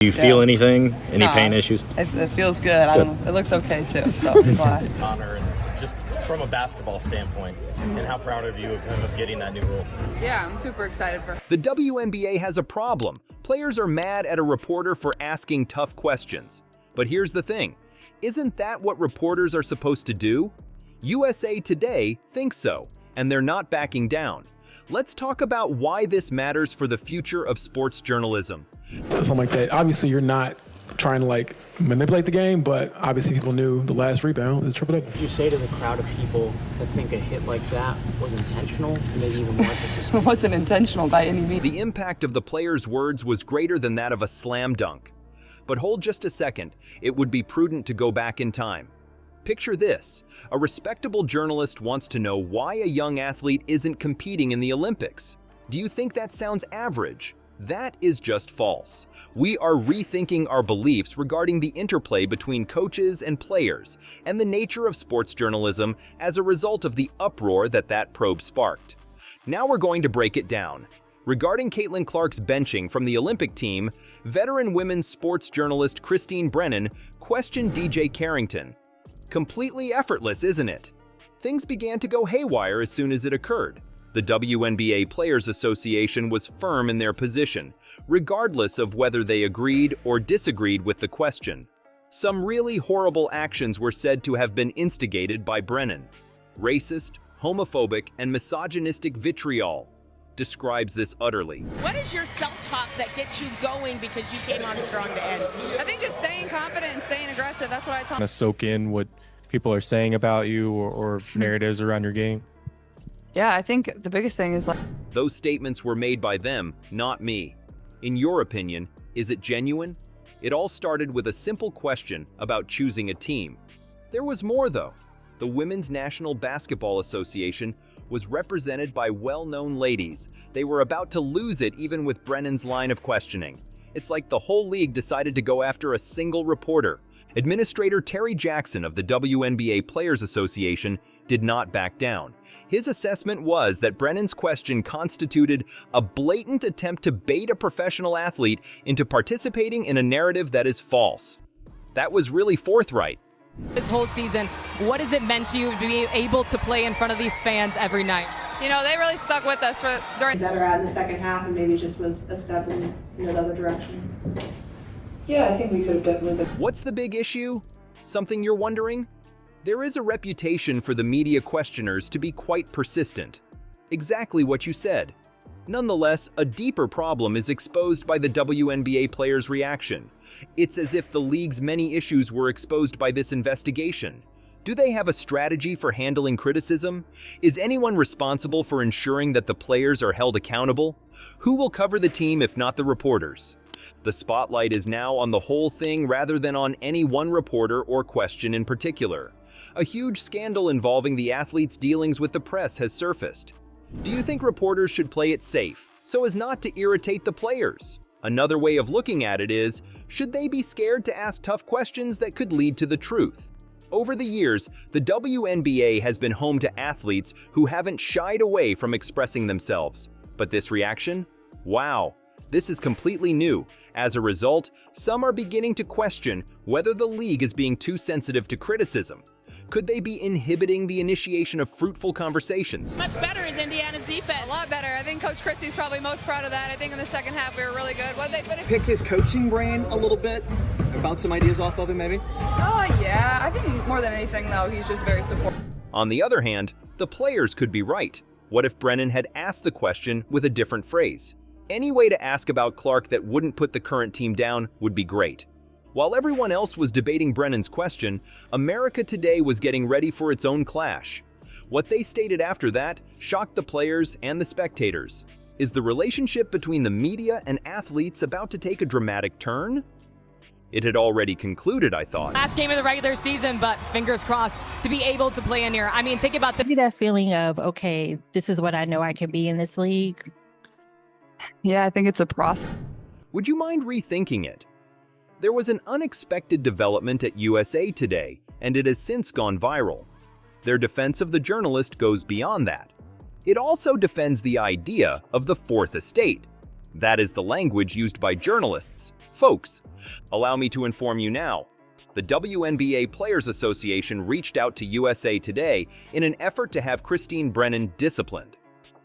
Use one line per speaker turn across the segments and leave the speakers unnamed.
Do you feel anything? Any
No,
pain issues?
It feels good. I don't know. It looks okay too, so I'm glad.
Honor, and just from a basketball standpoint, and how proud are you of him of getting that new role?
Yeah, I'm super excited for him.
The WNBA has a problem. Players are mad at a reporter for asking tough questions. But here's the thing. Isn't that what reporters are supposed to do? USA Today thinks so, and they're not backing down. Let's talk about why this matters for the future of sports journalism.
Something like that. Obviously, you're not trying to manipulate the game, but obviously people knew the last rebound is triple double.
Did you say to the crowd of people that think a hit like that was intentional, maybe even narcissistic?
It wasn't intentional by any means.
The impact of the player's words was greater than that of a slam dunk. But hold just a second, it would be prudent to go back in time. Picture this, a respectable journalist wants to know why a young athlete isn't competing in the Olympics. Do you think that sounds average? That is just false. We are rethinking our beliefs regarding the interplay between coaches and players and the nature of sports journalism as a result of the uproar that probe sparked. Now we're going to break it down. Regarding Caitlin Clark's benching from the Olympic team, veteran women's sports journalist Christine Brennan questioned DJ Carrington. Completely effortless, isn't it? Things began to go haywire as soon as it occurred. The WNBA Players Association was firm in their position, regardless of whether they agreed or disagreed with the question. Some really horrible actions were said to have been instigated by Brennan. Racist, homophobic, and misogynistic vitriol describes this utterly.
What is your self-talk that gets you going because you came on strong to end?
I think just staying confident and staying aggressive. That's what I tell
To soak in what people are saying about you or narratives around your game.
Yeah, I think the biggest thing is
Those statements were made by them, not me. In your opinion, is it genuine? It all started with a simple question about choosing a team. There was more though. The Women's National Basketball Association was represented by well-known ladies. They were about to lose it even with Brennan's line of questioning. It's like the whole league decided to go after a single reporter. Administrator Terry Jackson of the WNBA Players Association did not back down. His assessment was that Brennan's question constituted a blatant attempt to bait a professional athlete into participating in a narrative that is false. That was really forthright.
This whole season, what has it meant to you to be able to play in front of these fans every night?
You know, they really stuck with us during
better at in the second half, and maybe just was a step in the other direction.
yeah, I think we could have definitely been.
What's the big issue? Something you're wondering? There is a reputation for the media questioners to be quite persistent. Exactly what you said. Nonetheless, a deeper problem is exposed by the WNBA players' reaction. It's as if the league's many issues were exposed by this investigation. Do they have a strategy for handling criticism? Is anyone responsible for ensuring that the players are held accountable? Who will cover the team if not the reporters? The spotlight is now on the whole thing rather than on any one reporter or question in particular. A huge scandal involving the athletes' dealings with the press has surfaced. Do you think reporters should play it safe, so as not to irritate the players? Another way of looking at it is, should they be scared to ask tough questions that could lead to the truth? Over the years, the WNBA has been home to athletes who haven't shied away from expressing themselves. But this reaction? Wow, this is completely new. As a result, some are beginning to question whether the league is being too sensitive to criticism. Could they be inhibiting the initiation of fruitful conversations?
Much better is Indiana's defense.
a lot better. I think Coach Christie's probably most proud of that. I think in the second half we were really good. What they
pick his coaching brain a little bit, bounce some ideas off of him maybe?
Oh yeah, I think more than anything though, he's just very supportive.
On the other hand, the players could be right. What if Brennan had asked the question with a different phrase? Any way to ask about Clark that wouldn't put the current team down would be great. While everyone else was debating Brennan's question, America Today was getting ready for its own clash. What they stated after that shocked the players and the spectators. Is the relationship between the media and athletes about to take a dramatic turn? It had already concluded, I thought.
Last game of the regular season, but fingers crossed to be able to play in here. I mean, think about
that feeling of, okay, this is what I know I can be in this league.
Yeah, I think it's a process.
Would you mind rethinking it? There was an unexpected development at USA Today, and it has since gone viral. Their defense of the journalist goes beyond that. It also defends the idea of the Fourth Estate. That is the language used by journalists, folks. Allow me to inform you now. The WNBA Players Association reached out to USA Today in an effort to have Christine Brennan disciplined.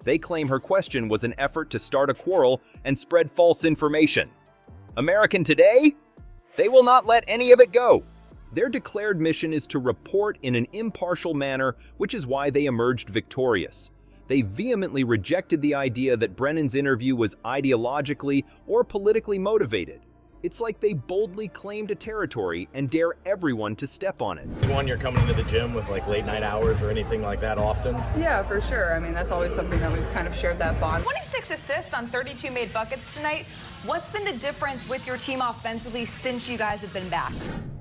They claim her question was an effort to start a quarrel and spread false information. American Today? They will not let any of it go. Their declared mission is to report in an impartial manner, which is why they emerged victorious. They vehemently rejected the idea that Brennan's interview was ideologically or politically motivated. It's like they boldly claimed a territory and dare everyone to step on it.
One, you're coming into the gym with like late night hours or anything like that often?
Yeah, for sure. I mean, that's always something that we've kind of shared that bond.
26 assists on 32 made buckets tonight. What's been the difference with your team offensively since you guys have been back?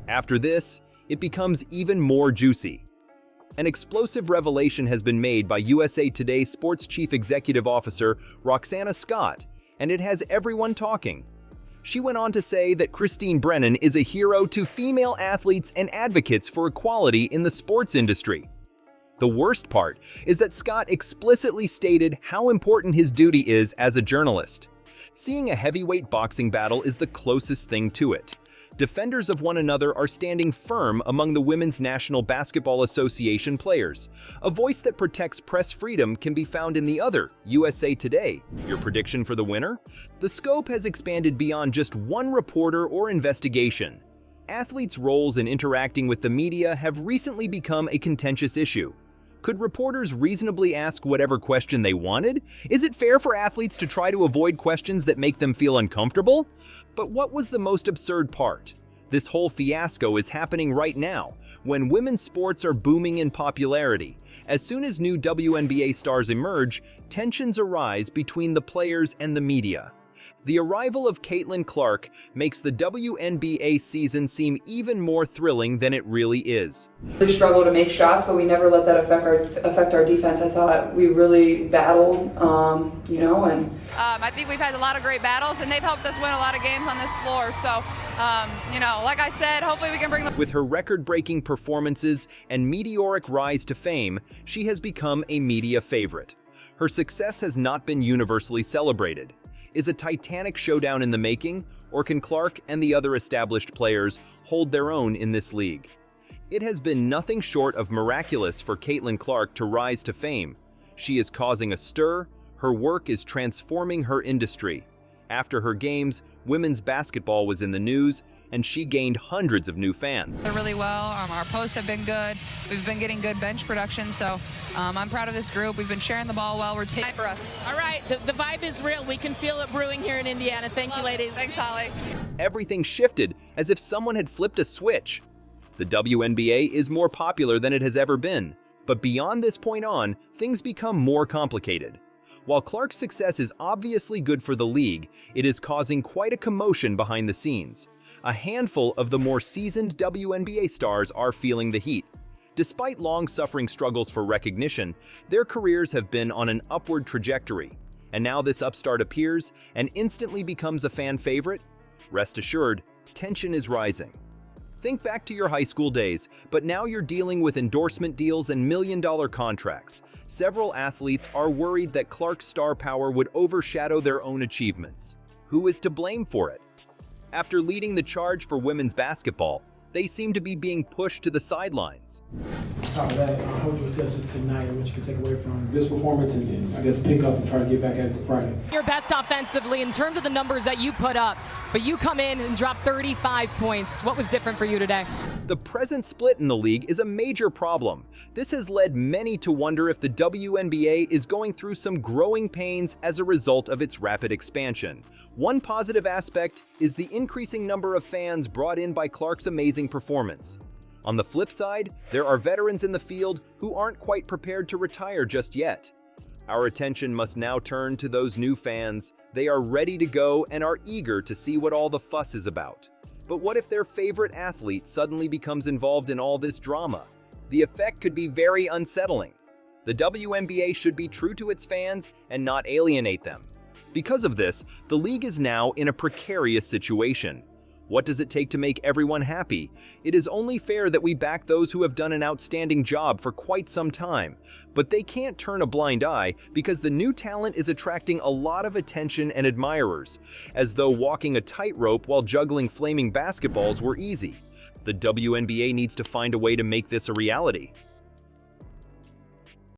After this, it becomes even more juicy. An explosive revelation has been made by USA Today Sports Chief Executive Officer Roxana Scott, and it has everyone talking. She went on to say that Christine Brennan is a hero to female athletes and advocates for equality in the sports industry. The worst part is that Scott explicitly stated how important his duty is as a journalist. Seeing a heavyweight boxing battle is the closest thing to it. Defenders of one another are standing firm among the Women's National Basketball Association players. A voice that protects press freedom can be found in the other, USA Today. Your prediction for the winner? The scope has expanded beyond just one reporter or investigation. Athletes' roles in interacting with the media have recently become a contentious issue. Could reporters reasonably ask whatever question they wanted? Is it fair for athletes to try to avoid questions that make them feel uncomfortable? But what was the most absurd part? This whole fiasco is happening right now, when women's sports are booming in popularity. As soon as new WNBA stars emerge, tensions arise between the players and the media. The arrival of Caitlin Clark makes the WNBA season seem even more thrilling than it really is.
We struggle to make shots, but we never let that affect our defense. I thought we really battled, and
I think we've had a lot of great battles, and they've helped us win a lot of games on this floor. So, like I said, hopefully we can bring them.
With her record-breaking performances and meteoric rise to fame, she has become a media favorite. Her success has not been universally celebrated. Is a titanic showdown in the making, or can Clark and the other established players hold their own in this league? It has been nothing short of miraculous for Caitlin Clark to rise to fame. She is causing a stir, her work is transforming her industry. After her games, women's basketball was in the news, and she gained hundreds of new fans.
They're really well. Our posts have been good. We've been getting good bench production, so I'm proud of this group. We've been sharing the ball well. We're taking for us.
All right, the vibe is real. We can feel it brewing here in Indiana. Thank you, ladies.
Thanks, Holly.
Everything shifted as if someone had flipped a switch. The WNBA is more popular than it has ever been, but beyond this point on, things become more complicated. While Clark's success is obviously good for the league, it is causing quite a commotion behind the scenes. A handful of the more seasoned WNBA stars are feeling the heat. Despite long-suffering struggles for recognition, their careers have been on an upward trajectory. And now this upstart appears and instantly becomes a fan favorite? Rest assured, tension is rising. Think back to your high school days, but now you're dealing with endorsement deals and million-dollar contracts. Several athletes are worried that Clark's star power would overshadow their own achievements. Who is to blame for it? After leading the charge for women's basketball, they seem to be being pushed to the sidelines.
On top of that, how would you assess just tonight and what you can take away from this performance and I guess pick up and try to get back at it Friday?
Your best offensively in terms of the numbers that you put up, but you come in and drop 35 points. What was different for you today?
The present split in the league is a major problem. This has led many to wonder if the WNBA is going through some growing pains as a result of its rapid expansion. One positive aspect is the increasing number of fans brought in by Clark's amazing performance. On the flip side, there are veterans in the field who aren't quite prepared to retire just yet. Our attention must now turn to those new fans. They are ready to go and are eager to see what all the fuss is about. But what if their favorite athlete suddenly becomes involved in all this drama? The effect could be very unsettling. The WNBA should be true to its fans and not alienate them. Because of this, the league is now in a precarious situation. What does it take to make everyone happy? It is only fair that we back those who have done an outstanding job for quite some time. But they can't turn a blind eye because the new talent is attracting a lot of attention and admirers, as though walking a tightrope while juggling flaming basketballs were easy. The WNBA needs to find a way to make this a reality.